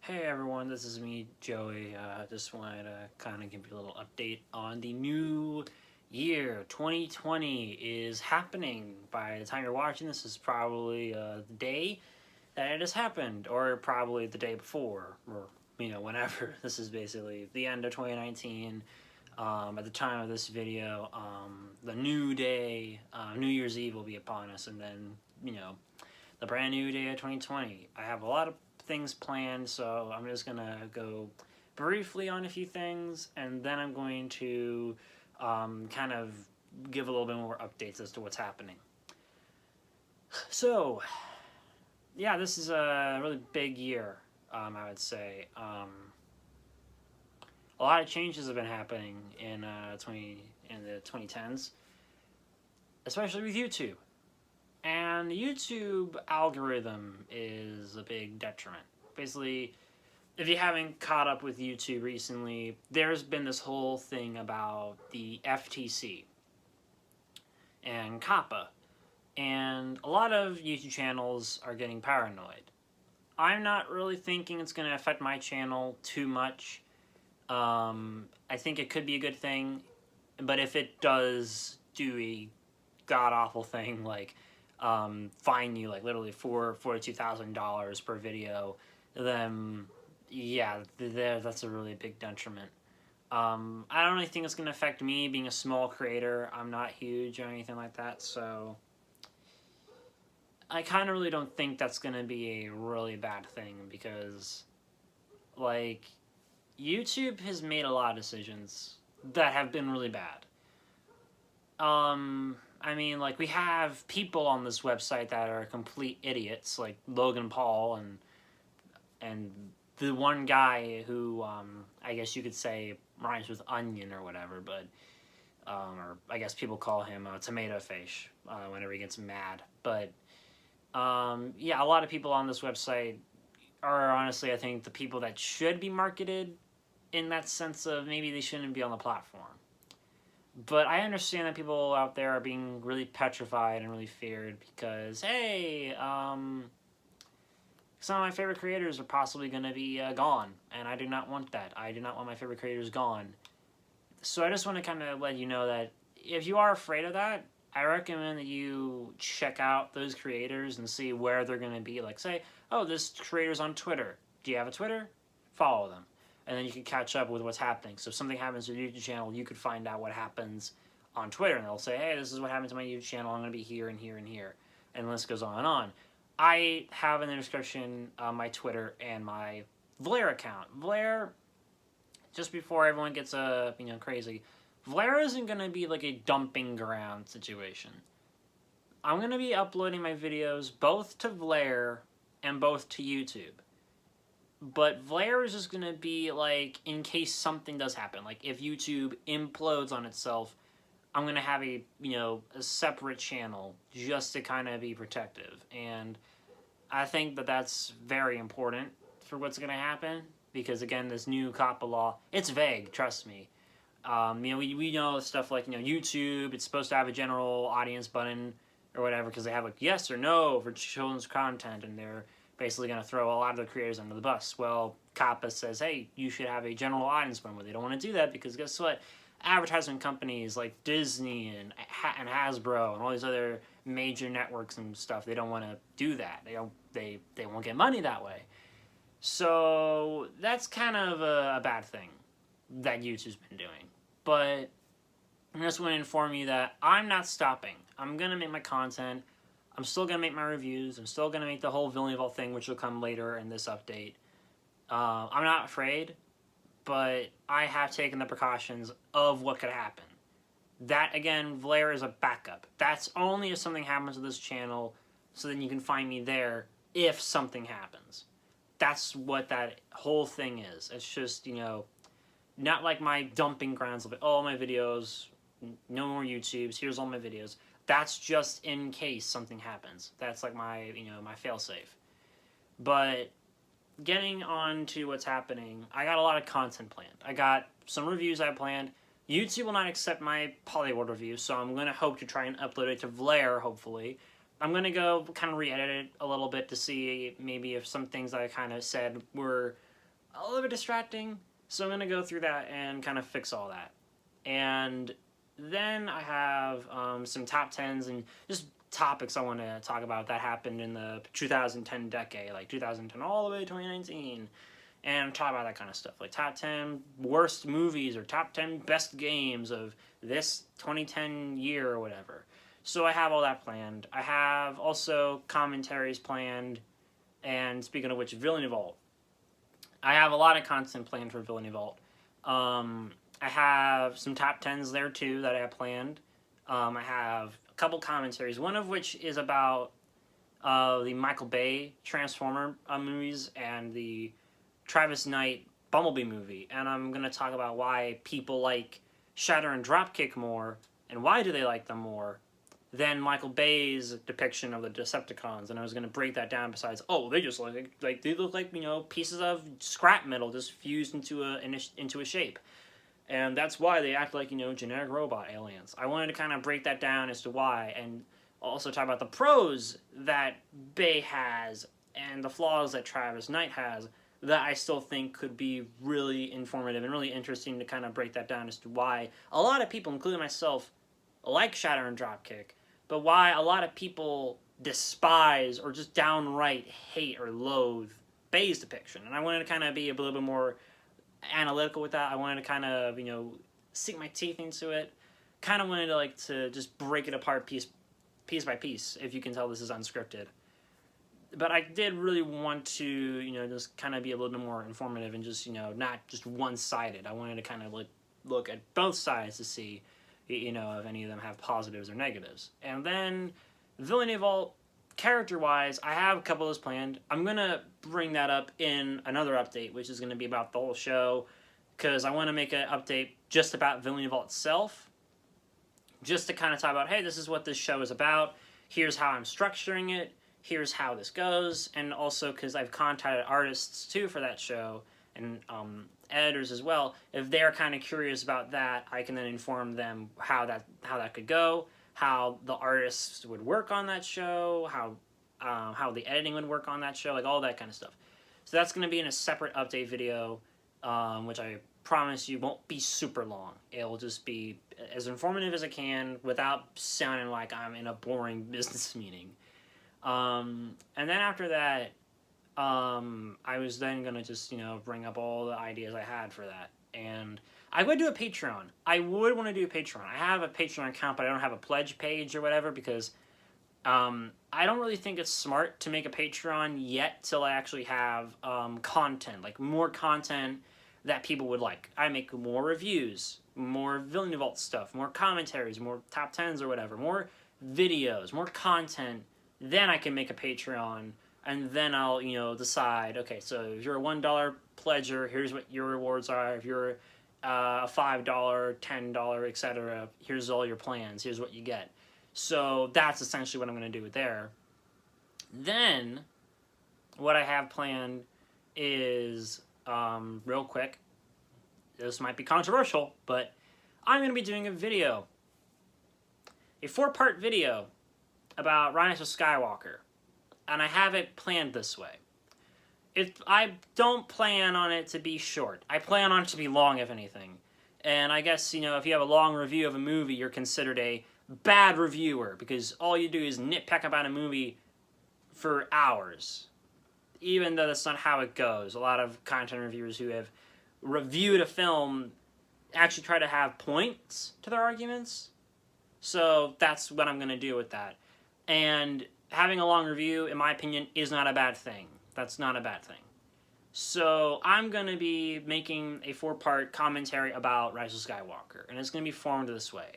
Hey everyone, this is me, Joey. Just wanted to kind of give you a little update on the new year. 2020 is happening. By the time you're watching this is probably the day that it has happened, or probably the day before, or whenever. This is basically the end of 2019. At the time of this video, the new day, New Year's Eve will be upon us, and then the brand new day of 2020. I have a lot of things planned, so I'm just gonna go briefly on a few things, and then I'm going to kind of give a little bit more updates as to what's happening. So, yeah, this is a really big year, I would say. A lot of changes have been happening in the 2010s, especially with YouTube. And the YouTube algorithm is a big detriment. Basically, if you haven't caught up with YouTube recently, there's been this whole thing about the FTC and COPPA. And a lot of YouTube channels are getting paranoid. I'm not really thinking it's going to affect my channel too much. I think it could be a good thing, but if it does do a god-awful thing like fine you like literally $42,000 per video, then yeah, that's a really big detriment. I don't really think it's going to affect me being a small creator. I'm not huge or anything like that, so I kind of really don't think that's going to be a really bad thing, because like YouTube has made a lot of decisions that have been really bad. I mean, like, we have people on this website that are complete idiots, like Logan Paul and the one guy who, I guess you could say rhymes with onion or whatever, but, or I guess people call him Tomato Face whenever he gets mad. But, yeah, a lot of people on this website are honestly, I think, the people that should be marketed in that sense of maybe they shouldn't be on the platform. But I understand that people out there are being really petrified and really feared because, hey, some of my favorite creators are possibly going to be gone, and I do not want that. I do not want my favorite creators gone. So I just want to kind of let you know that if you are afraid of that, I recommend that you check out those creators and see where they're going to be. Like, say, oh, this creator's on Twitter. Do you have a Twitter? Follow them. And then you can catch up with what's happening. So if something happens to your YouTube channel, you could find out what happens on Twitter. And they'll say, hey, this is what happened to my YouTube channel. I'm going to be here and here and here. And the list goes on and on. I have in the description my Twitter and my Vlare account. Vlare, just before everyone gets crazy, Vlare isn't going to be like a dumping ground situation. I'm going to be uploading my videos both to Vlare and both to YouTube. But Vlare is just going to be, like, in case something does happen. Like, if YouTube implodes on itself, I'm going to have a separate channel just to kind of be protective. And I think that that's very important for what's going to happen. Because, again, this new COPPA law, it's vague, trust me. We know stuff like, YouTube, it's supposed to have a general audience button or whatever, because they have, like, yes or no for children's content, and they're basically going to throw a lot of the creators under the bus. Well, COPPA says, hey, you should have a general audience button. Well, they don't want to do that because guess what? Advertisement companies like Disney and Hasbro and all these other major networks and stuff, they don't want to do that. They won't get money that way. So that's kind of a bad thing that YouTube's been doing. But I just want to inform you that I'm not stopping. I'm going to make my content. I'm still going to make my reviews. I'm still going to make the whole Villainy thing, which will come later in this update. I'm not afraid, but I have taken the precautions of what could happen. That, again, Vlare is a backup. That's only if something happens to this channel, so then you can find me there if something happens. That's what that whole thing is. It's just, not like my dumping grounds of, oh, my videos, no more YouTubes, here's all my videos. That's just in case something happens. That's like my, my fail-safe. But getting on to what's happening, I got a lot of content planned. I got some reviews I planned. YouTube will not accept my Polyworld review, so I'm going to hope to try and upload it to Vlare, hopefully. I'm going to go kind of re-edit it a little bit to see maybe if some things that I kind of said were a little bit distracting. So I'm going to go through that and kind of fix all that. And then I have some top 10s and just topics I want to talk about that happened in the 2010 decade, like 2010 all the way to 2019. And talk about that kind of stuff, like top 10 worst movies or top 10 best games of this 2010 year or whatever. So I have all that planned. I have also commentaries planned. And speaking of which, Villainy Vault. I have a lot of content planned for Villainy Vault. I have some top 10s there too that I have planned. I have a couple commentaries, one of which is about the Michael Bay Transformer movies and the Travis Knight Bumblebee movie. And I'm going to talk about why people like Shatter and Dropkick more, and why do they like them more than Michael Bay's depiction of the Decepticons. And I was going to break that down besides, oh, they just look like they look like, you know, pieces of scrap metal just fused into a shape. And that's why they act like, you know, generic robot aliens. I wanted to kind of break that down as to why, and also talk about the pros that Bay has and the flaws that Travis Knight has that I still think could be really informative and really interesting to kind of break that down as to why a lot of people, including myself, like Shatter and Dropkick, but why a lot of people despise or just downright hate or loathe Bay's depiction. And I wanted to kind of be a little bit more analytical with that. I wanted to kind of, you know, sink my teeth into it. Kind of wanted to to just break it apart piece by piece, if you can tell this is unscripted. But I did really want to, you know, just kind of be a little bit more informative and just, you know, not just one-sided. I wanted to kind of look at both sides to see, you know, if any of them have positives or negatives. And then Villainy Vault, character-wise, I have a couple of those planned. I'm going to bring that up in another update, which is going to be about the whole show, because I want to make an update just about Villainy Vault itself, just to kind of talk about, hey, this is what this show is about, here's how I'm structuring it, here's how this goes, and also because I've contacted artists, too, for that show, and editors as well. If they're kind of curious about that, I can then inform them how that could go, how the artists would work on that show, how the editing would work on that show, like all that kind of stuff. So that's going to be in a separate update video, which I promise you won't be super long. It'll just be as informative as I can without sounding like I'm in a boring business meeting. And then after that, I was then going to just, you know, bring up all the ideas I had for that. And I would do a Patreon. I would want to do a Patreon. I have a Patreon account, but I don't have a pledge page or whatever because I don't really think it's smart to make a Patreon yet till I actually have content, like more content that people would like. I make more reviews, more Villainy Vault stuff, more commentaries, more top 10s or whatever, more videos, more content. Then I can make a Patreon, and then I'll, you know, decide, okay, so if you're a $1 pledger, here's what your rewards are. If you're a $5, $10, etc., here's all your plans. Here's what you get. So that's essentially what I'm going to do with there. Then, what I have planned is, real quick, this might be controversial, but I'm going to be doing a video. A 4-part video about Rise of Skywalker. And I have it planned this way. I don't plan on it to be short. I plan on it to be long, if anything. And I guess, you know, if you have a long review of a movie, you're considered a bad reviewer, because all you do is nitpick about a movie for hours. Even though that's not how it goes. A lot of content reviewers who have reviewed a film actually try to have points to their arguments. So that's what I'm going to do with that. And having a long review, in my opinion, is not a bad thing. That's not a bad thing. So I'm going to be making a 4-part commentary about Rise of Skywalker. And it's going to be formed this way.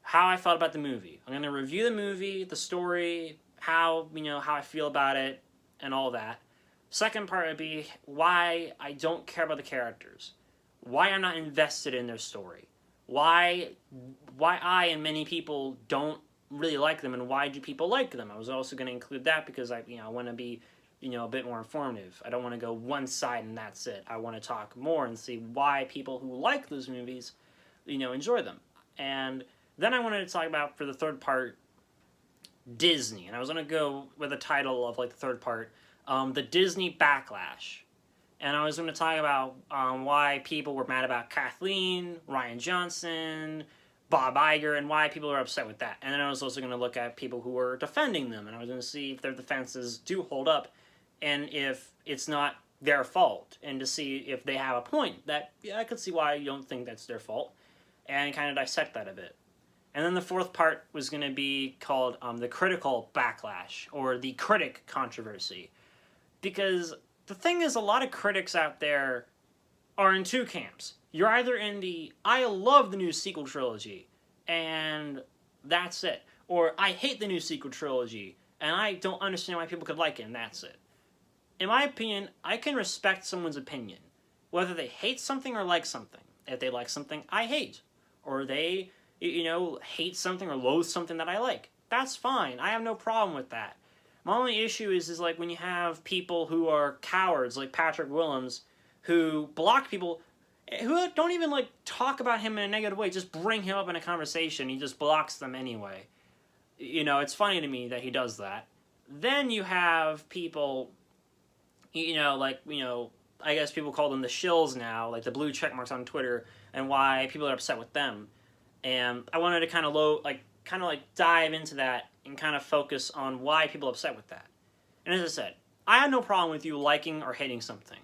How I felt about the movie. I'm going to review the movie, the story, how I feel about it, and all that. Second part would be why I don't care about the characters. Why I'm not invested in their story. Why I and many people don't really like them, and why do people like them. I was also going to include that because I want to be, a bit more informative. I don't want to go one side and that's it. I want to talk more and see why people who like those movies, enjoy them. And then I wanted to talk about, for the third part, Disney. And I was going to go with a title of, the third part, the Disney Backlash. And I was going to talk about why people were mad about Kathleen, Ryan Johnson, Bob Iger, and why people are upset with that. And then I was also going to look at people who were defending them, and I was going to see if their defenses do hold up, and if it's not their fault, and to see if they have a point that, yeah, I could see why you don't think that's their fault, and kind of dissect that a bit. And then the fourth part was going to be called the critical backlash, or the critic controversy. Because the thing is, a lot of critics out there are in two camps. You're either in the, I love the new sequel trilogy, and that's it. Or, I hate the new sequel trilogy, and I don't understand why people could like it, and that's it. In my opinion, I can respect someone's opinion, whether they hate something or like something. If they like something I hate, or they, hate something or loathe something that I like, that's fine. I have no problem with that. My only issue is like when you have people who are cowards, like Patrick Willems, who block people who don't even like talk about him in a negative way, just bring him up in a conversation, he just blocks them anyway. It's funny to me that he does that. Then you have people, I guess people call them the shills now, like the blue check marks on Twitter, and why people are upset with them. And I wanted to kind of dive into that and kind of focus on why people are upset with that. And as I said, I have no problem with you liking or hating something.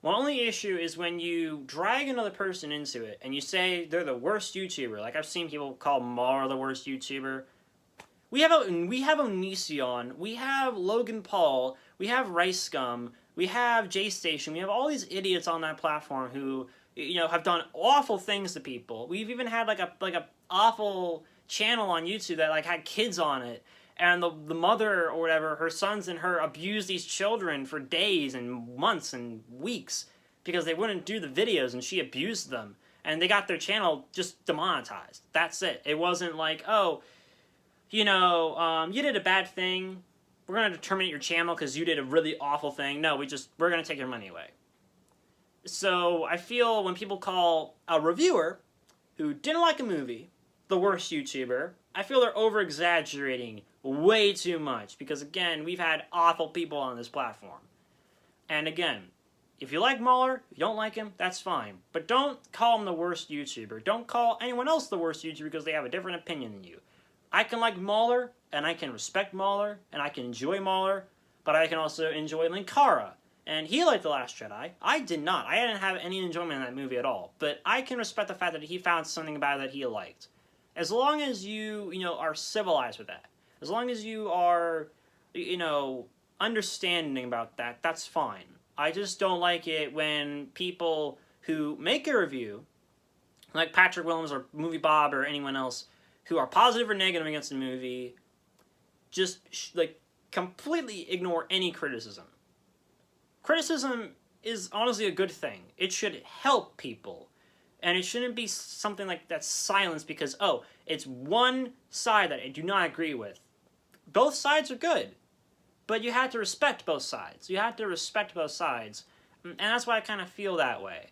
My only issue is when you drag another person into it and you say they're the worst YouTuber. Like I've seen people call Mauler the worst YouTuber. We have Onision, we have Logan Paul, we have Rice Scum, we have J-Station, we have all these idiots on that platform who, have done awful things to people. We've even had like a awful channel on YouTube that like had kids on it, and the mother or whatever, her sons and her abused these children for days and months and weeks because they wouldn't do the videos and she abused them, and they got their channel just demonetized. That's it. It wasn't like, oh, you did a bad thing, we're going to terminate your channel because you did a really awful thing. No, we're going to take your money away. So I feel when people call a reviewer who didn't like a movie the worst YouTuber, I feel they're over-exaggerating way too much. Because again, we've had awful people on this platform. And again, if you like Mauler, if you don't like him, that's fine. But don't call him the worst YouTuber. Don't call anyone else the worst YouTuber because they have a different opinion than you. I can like Mauler, and I can respect Mauler, and I can enjoy Mauler, but I can also enjoy Linkara. And he liked The Last Jedi. I did not. I didn't have any enjoyment in that movie at all. But I can respect the fact that he found something about it that he liked. As long as you, are civilized with that. As long as you are, understanding about that, that's fine. I just don't like it when people who make a review, like Patrick Willems or Movie Bob or anyone else, who are positive or negative against the movie, just, completely ignore any criticism. Criticism is honestly a good thing. It should help people. And it shouldn't be something like that's silenced because, oh, it's one side that I do not agree with. Both sides are good. But you have to respect both sides. You have to respect both sides. And that's why I kind of feel that way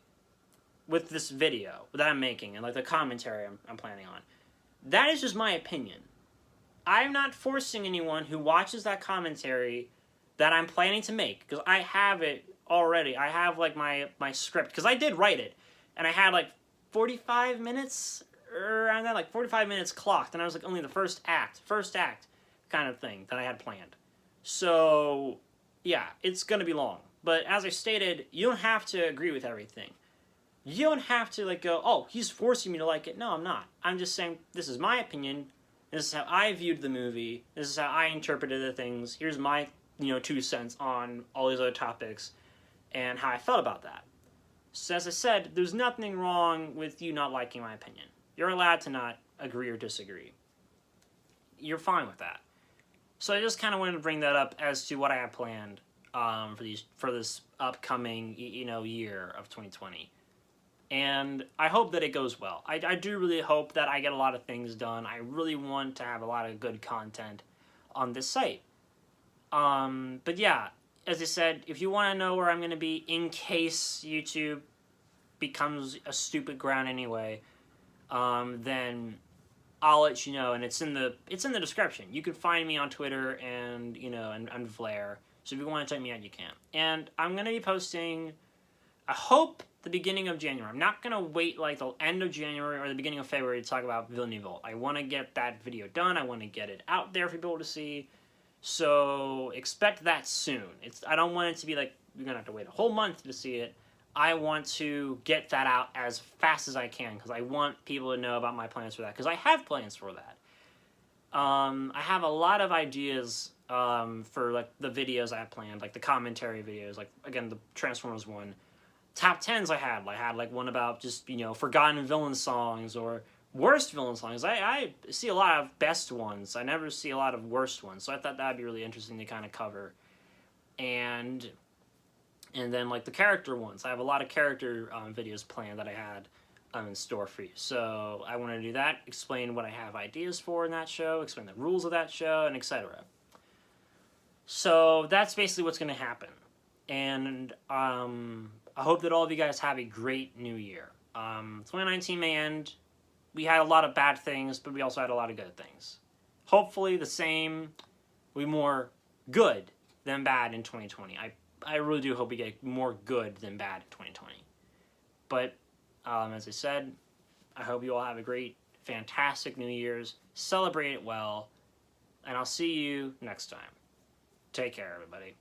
with this video that I'm making and the commentary I'm planning on. That is just my opinion. I'm not forcing anyone who watches that commentary that I'm planning to make, because I have it already. I have my script, because I did write it, and I had 45 minutes around that, 45 minutes clocked, and I was only the first act kind of thing that I had planned. So yeah, it's gonna be long, but as I stated, you don't have to agree with everything. You don't have to go, oh, he's forcing me to like it. No, I'm not. I'm just saying this is my opinion. This is how I viewed the movie. This is how I interpreted the things. Here's my 2 cents on all these other topics and how I felt about that. So as I said, there's nothing wrong with you not liking my opinion. You're allowed to not agree or disagree. You're fine with that. So I just kind of wanted to bring that up as to what I have planned for this upcoming year of 2020. And I hope that it goes well. I do really hope that I get a lot of things done. I really want to have a lot of good content on this site. But yeah, as I said, if you want to know where I'm going to be in case YouTube becomes a stupid ground anyway, then I'll let you know, and it's in the description. You can find me on Twitter and and Vlare. So if you want to check me out, you can. And I'm going to be posting, I hope, the beginning of January. I'm not going to wait like the end of January or the beginning of February to talk about Villainy. I want to get that video done. I want to get it out there for people to see. So expect that soon. I don't want it to be like, you're going to have to wait a whole month to see it. I want to get that out as fast as I can because I want people to know about my plans for that, because I have plans for that. I have a lot of ideas for like the videos I have planned, like the commentary videos, like again the Transformers one. Top 10s I had like one about just, you know, forgotten villain songs or worst villain songs. I see a lot of best ones. I never see a lot of worst ones, so I thought that'd be really interesting to kind of cover. And then like the character ones, I have a lot of character videos planned that I had in store for you. So I want to do that, explain what I have ideas for in that show, explain the rules of that show, and etc. So that's basically what's going to happen. And I hope that all of you guys have a great new year. 2019 may end. We had a lot of bad things, but we also had a lot of good things. Hopefully the same, we more good than bad in 2020. I really do hope we get more good than bad in 2020. But as I said, I hope you all have a great, fantastic New Year's. Celebrate it well. And I'll see you next time. Take care, everybody.